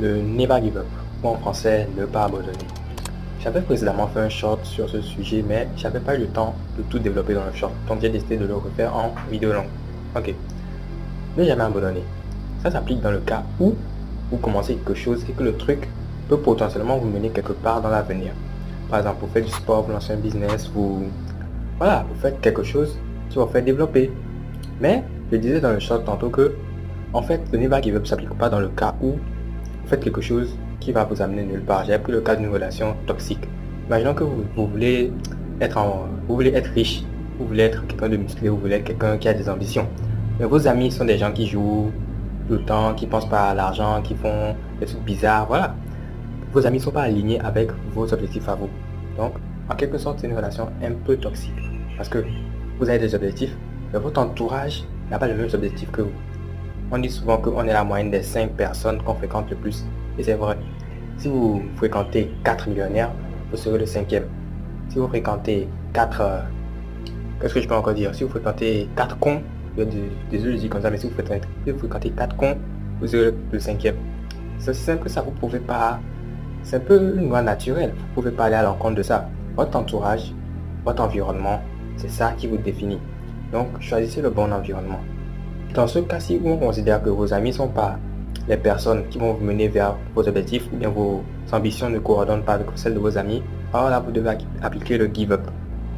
Le never give up, ou en français, ne pas abandonner. J'avais précédemment fait un short sur ce sujet, mais j'avais pas eu le temps de tout développer dans le short, donc j'ai décidé de le refaire en vidéo longue. Ok. Ne jamais abandonner. Ça s'applique dans le cas où vous commencez quelque chose et que le truc peut potentiellement vous mener quelque part dans l'avenir. Par exemple, vous faites du sport, vous lancez un business, vous faites quelque chose qui va vous faire développer. Mais je disais dans le short tantôt que, en fait, le never give up ne s'applique pas dans le cas où vous faites quelque chose qui va vous amener nulle part. J'ai pris le cas d'une relation toxique. Imaginons que vous voulez être riche, vous voulez être quelqu'un de musclé, vous voulez être quelqu'un qui a des ambitions. Mais vos amis sont des gens qui jouent tout le temps, qui pensent pas à l'argent, qui font des trucs bizarres, voilà. Vos amis ne sont pas alignés avec vos objectifs à vous. Donc, en quelque sorte, c'est une relation un peu toxique. Parce que vous avez des objectifs, mais votre entourage n'a pas les mêmes objectifs que vous. On dit souvent qu'on est la moyenne des 5 personnes qu'on fréquente le plus. Et c'est vrai. Si vous fréquentez 4 millionnaires, vous serez le 5e. Si vous fréquentez 4... qu'est-ce que je peux encore dire? Si vous fréquentez 4 cons, désolé de dire comme ça, mais si vous fréquentez 4 cons, vous serez le 5e. C'est aussi simple que ça, vous pouvez pas... C'est un peu une loi naturelle. Vous pouvez pas aller à l'encontre de ça. Votre entourage, votre environnement, c'est ça qui vous définit. Donc, choisissez le bon environnement. Dans ce cas-ci où on considère que vos amis ne sont pas les personnes qui vont vous mener vers vos objectifs ou bien vos ambitions ne coordonnent pas avec celles de vos amis, alors là, vous devez appliquer le give up.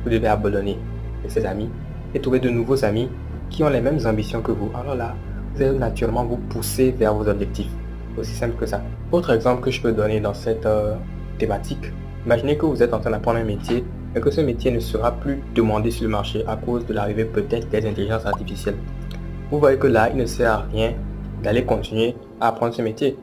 Vous devez abandonner de ces amis et trouver de nouveaux amis qui ont les mêmes ambitions que vous. Alors là, vous allez naturellement vous pousser vers vos objectifs. Aussi simple que ça. Autre exemple que je peux donner dans cette thématique, imaginez que vous êtes en train d'apprendre un métier et que ce métier ne sera plus demandé sur le marché à cause de l'arrivée peut-être des intelligences artificielles. Vous voyez que là, il ne sert à rien d'aller continuer à apprendre ce métier.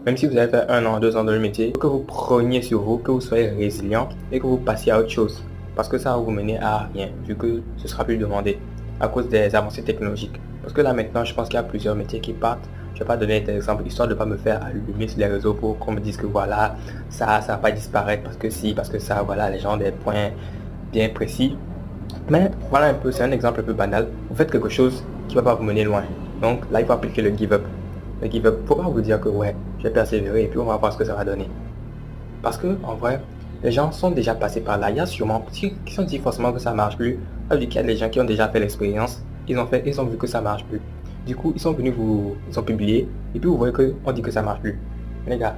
Même si vous avez fait 1 an, 2 ans dans le métier, que vous preniez sur vous, que vous soyez résilient et que vous passiez à autre chose. Parce que ça va vous mener à rien, vu que ce sera plus demandé à cause des avancées technologiques. Parce que là maintenant, je pense qu'il y a plusieurs métiers qui partent. Je ne vais pas donner des exemples, histoire de ne pas me faire allumer sur les réseaux pour qu'on me dise que voilà, ça va pas disparaître parce que si, parce que ça, voilà, les gens ont des points bien précis. Mais voilà un peu, c'est un exemple un peu banal. Vous faites quelque chose qui ne va pas vous mener loin. Donc là, il faut appliquer le give up. Le give up, il ne faut pas vous dire que ouais, je vais persévérer et puis on va voir ce que ça va donner. Parce que en vrai, les gens sont déjà passés par là. Il y a sûrement, qui sont dit forcément que ça marche plus. Ça veut dire qu'il y a des gens qui ont déjà fait l'expérience. Ils ont vu que ça marche plus. Du coup, ils sont venus ils ont publié. Et puis vous voyez qu'on dit que ça marche plus. Mais les gars,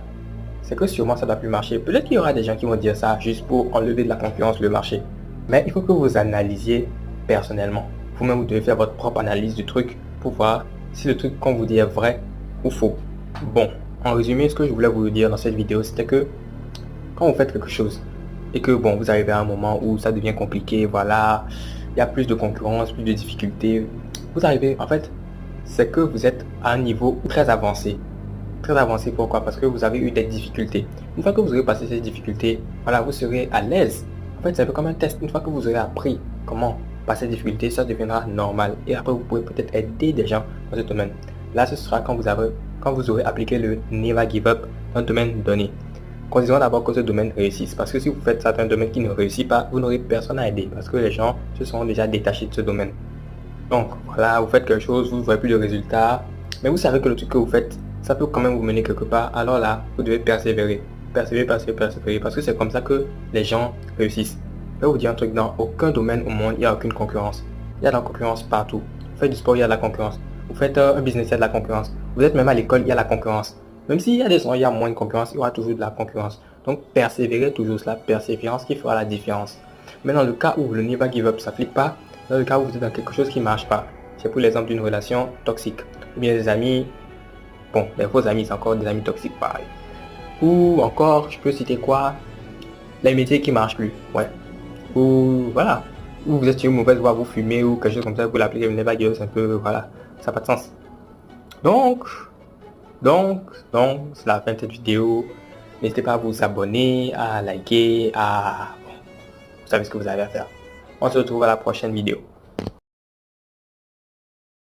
c'est que sûrement ça ne va plus marcher. Peut-être qu'il y aura des gens qui vont dire ça juste pour enlever de la concurrence le marché. Mais il faut que vous analysiez personnellement. Vous-même, vous devez faire votre propre analyse du truc pour voir si le truc qu'on vous dit est vrai ou faux. Bon, en résumé, ce que je voulais vous dire dans cette vidéo, c'était que quand vous faites quelque chose et que bon, vous arrivez à un moment où ça devient compliqué, voilà, il y a plus de concurrence, plus de difficultés, vous arrivez, en fait, c'est que vous êtes à un niveau très avancé. Très avancé, pourquoi? Parce que vous avez eu des difficultés. Une fois que vous aurez passé ces difficultés, voilà, vous serez à l'aise. En fait, c'est un peu comme un test. Une fois que vous aurez appris comment passer ces difficultés, ça deviendra normal. Et après, vous pourrez peut-être aider des gens dans ce domaine. Là, ce sera quand vous aurez appliqué le never give up dans un domaine donné. Considérons d'abord que ce domaine réussisse. Parce que si vous faites certains domaines qui ne réussissent pas, vous n'aurez personne à aider. Parce que les gens se seront déjà détachés de ce domaine. Donc, voilà, vous faites quelque chose, vous ne voyez plus de résultats. Mais vous savez que le truc que vous faites, ça peut quand même vous mener quelque part. Alors là, vous devez persévérer. Persévérer. Parce que c'est comme ça que les gens réussissent. Je vais vous dire un truc, dans aucun domaine au monde, il n'y a aucune concurrence. Il y a de la concurrence partout. Vous faites du sport, il y a de la concurrence. Vous faites un business, il y a de la concurrence. Vous êtes même à l'école, il y a de la concurrence. Même s'il y a des gens, il y a moins de concurrence, il y aura toujours de la concurrence. Donc, persévérer toujours, c'est la persévérance qui fera la différence. Mais dans le cas où le never give up ne s'applique pas, dans le cas où vous êtes dans quelque chose qui ne marche pas, c'est pour l'exemple d'une relation toxique. Ou bien des amis, bon, les faux amis, c'est encore des amis toxiques, pareil. Ou encore, je peux citer quoi? Les métiers qui ne marchent plus, ouais. Ou voilà. Ou vous êtes sur une mauvaise voie, vous fumez ou quelque chose comme ça, vous l'appliquez le never give up, c'est un peu, voilà, ça n'a pas de sens. Donc, c'est la fin de cette vidéo. N'hésitez pas à vous abonner, à liker, vous savez ce que vous avez à faire. On se retrouve à la prochaine vidéo.